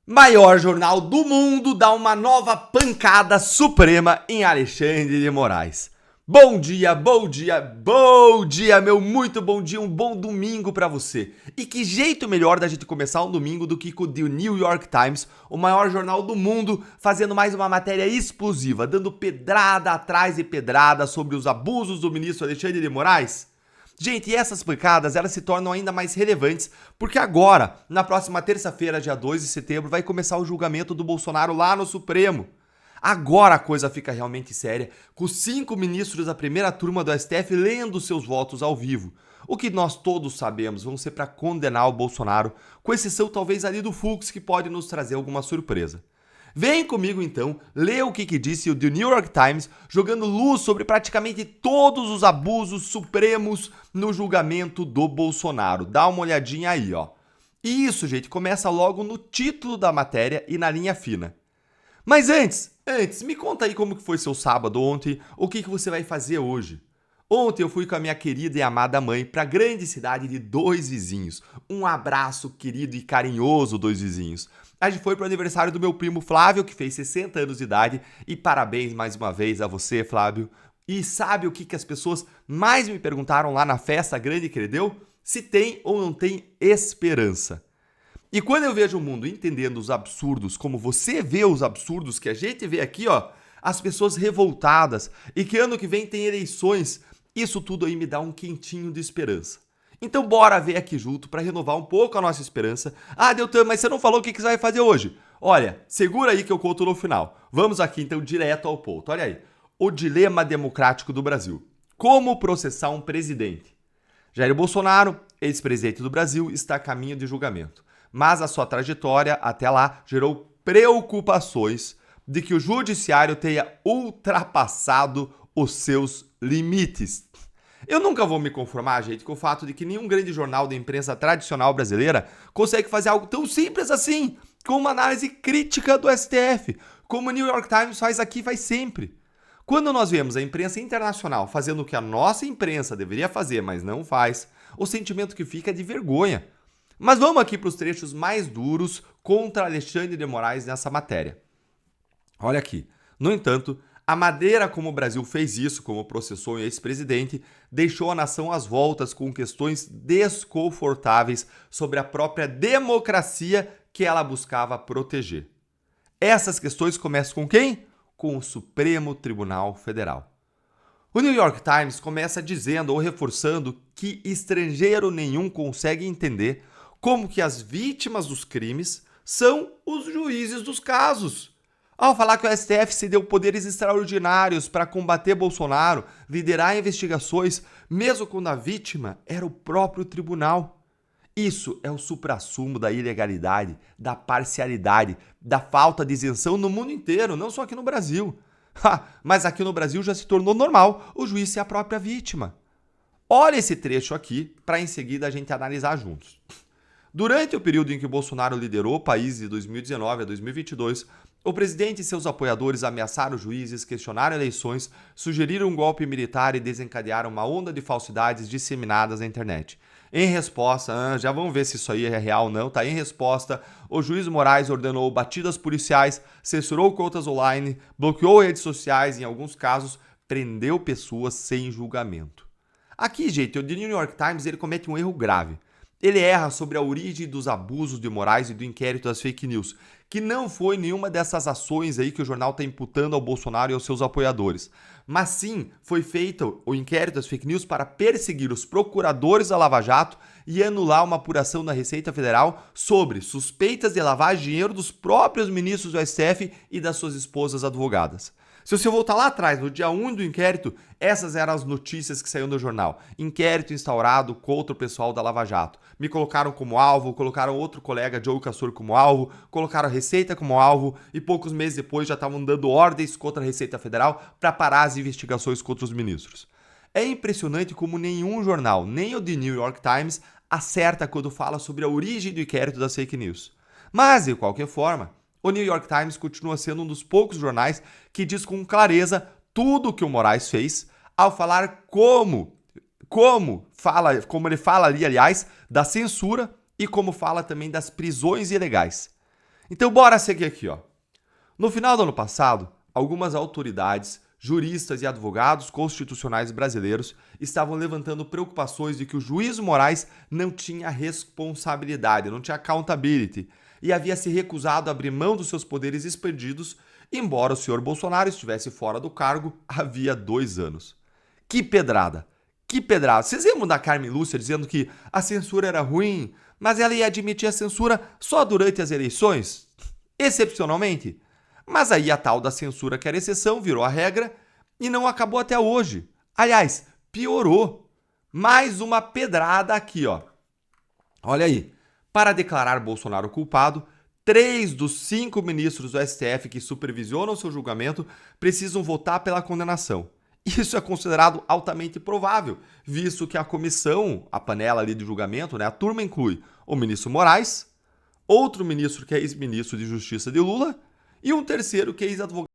Maior jornal do mundo dá uma nova pancada suprema em Alexandre de Moraes. Bom dia, bom dia, bom dia, meu muito bom dia, um bom domingo pra você. E que jeito melhor da gente começar um domingo do que com o The New York Times, o maior jornal do mundo, fazendo mais uma matéria explosiva, dando pedrada atrás de pedrada sobre os abusos do ministro Alexandre de Moraes? Gente, e essas pancadas, elas se tornam ainda mais relevantes, porque agora, na próxima terça-feira, dia 2 de setembro, vai começar o julgamento do Bolsonaro lá no Supremo. Agora a coisa fica realmente séria, com 5 ministros da primeira turma do STF lendo seus votos ao vivo. O que nós todos sabemos vão ser para condenar o Bolsonaro, com exceção talvez ali do Fux, que pode nos trazer alguma surpresa. Vem comigo então, lê o que disse o The New York Times, jogando luz sobre praticamente todos os abusos supremos no julgamento do Bolsonaro. Dá uma olhadinha aí, ó. E isso, gente, começa logo no título da matéria e na linha fina. Mas antes, me conta aí como que foi seu sábado ontem, o que você vai fazer hoje. Ontem eu fui com a minha querida e amada mãe para a grande cidade de Dois Vizinhos. Um abraço querido e carinhoso, Dois Vizinhos. A gente foi pro aniversário do meu primo Flávio, que fez 60 anos de idade, e parabéns mais uma vez a você, Flávio. E sabe o que as pessoas mais me perguntaram lá na festa grande que ele deu? Se tem ou não tem esperança. E quando eu vejo o mundo entendendo os absurdos, como você vê os absurdos que a gente vê aqui, ó, as pessoas revoltadas, e que ano que vem tem eleições, isso tudo aí me dá um quentinho de esperança. Então bora ver aqui junto para renovar um pouco a nossa esperança. Ah, Deltan, mas você não falou o que você vai fazer hoje. Olha, segura aí que eu conto no final. Vamos aqui então direto ao ponto. Olha aí, o dilema democrático do Brasil. Como processar um presidente? Jair Bolsonaro, ex-presidente do Brasil, está a caminho de julgamento. Mas a sua trajetória até lá gerou preocupações de que o judiciário tenha ultrapassado os seus limites. Eu nunca vou me conformar, gente, com o fato de que nenhum grande jornal da imprensa tradicional brasileira consegue fazer algo tão simples assim, com uma análise crítica do STF, como o New York Times faz aqui e faz sempre. Quando nós vemos a imprensa internacional fazendo o que a nossa imprensa deveria fazer, mas não faz, o sentimento que fica é de vergonha. Mas vamos aqui para os trechos mais duros contra Alexandre de Moraes nessa matéria. Olha aqui. No entanto, a maneira como o Brasil fez isso, como processou o ex-presidente, deixou a nação às voltas com questões desconfortáveis sobre a própria democracia que ela buscava proteger. Essas questões começam com quem? Com o Supremo Tribunal Federal. O New York Times começa dizendo ou reforçando que estrangeiro nenhum consegue entender como que as vítimas dos crimes são os juízes dos casos. Ao falar que o STF se deu poderes extraordinários para combater Bolsonaro, liderar investigações, mesmo quando a vítima era o próprio tribunal. Isso é o suprassumo da ilegalidade, da parcialidade, da falta de isenção no mundo inteiro, não só aqui no Brasil. Mas aqui no Brasil já se tornou normal o juiz ser a própria vítima. Olha esse trecho aqui para em seguida a gente analisar juntos. Durante o período em que Bolsonaro liderou o país de 2019 a 2022, o presidente e seus apoiadores ameaçaram juízes, questionaram eleições, sugeriram um golpe militar e desencadearam uma onda de falsidades disseminadas na internet. Em resposta, já vamos ver se isso aí é real ou não, tá? Em resposta, o juiz Moraes ordenou batidas policiais, censurou contas online, bloqueou redes sociais e, em alguns casos, prendeu pessoas sem julgamento. Aqui, gente, o The New York Times ele comete um erro grave. Ele erra sobre a origem dos abusos de Moraes e do inquérito das fake news, que não foi nenhuma dessas ações aí que o jornal está imputando ao Bolsonaro e aos seus apoiadores. Mas sim, foi feito o inquérito das fake news para perseguir os procuradores da Lava Jato e anular uma apuração da Receita Federal sobre suspeitas de lavagem de dinheiro dos próprios ministros do STF e das suas esposas advogadas. Se você voltar lá atrás, no dia 1 do inquérito, essas eram as notícias que saíram do jornal. Inquérito instaurado contra o pessoal da Lava Jato. Me colocaram como alvo, colocaram outro colega, Joe Cassor, como alvo, colocaram a Receita como alvo e poucos meses depois já estavam dando ordens contra a Receita Federal para parar as investigações contra os ministros. É impressionante como nenhum jornal, nem o The New York Times, acerta quando fala sobre a origem do inquérito das fake news. Mas, de qualquer forma, o New York Times continua sendo um dos poucos jornais que diz com clareza tudo o que o Moraes fez ao falar como ele fala ali, aliás, da censura e como fala também das prisões ilegais. Então bora seguir aqui, ó. No final do ano passado, algumas autoridades, juristas e advogados constitucionais brasileiros estavam levantando preocupações de que o juiz Moraes não tinha responsabilidade, não tinha accountability, e havia se recusado a abrir mão dos seus poderes expandidos, embora o senhor Bolsonaro estivesse fora do cargo havia 2 anos. Que pedrada! Que pedrada! Vocês lembram da Carmen Lúcia dizendo que a censura era ruim, mas ela ia admitir a censura só durante as eleições? Excepcionalmente? Mas aí a tal da censura que era exceção virou a regra e não acabou até hoje. Aliás, piorou. Mais uma pedrada aqui, ó. Olha aí. Para declarar Bolsonaro culpado, 3 dos 5 ministros do STF que supervisionam seu julgamento precisam votar pela condenação. Isso é considerado altamente provável, visto que a comissão, a panela ali de julgamento, né, a turma inclui o ministro Moraes, outro ministro que é ex-ministro de Justiça de Lula e um terceiro que é ex-advogado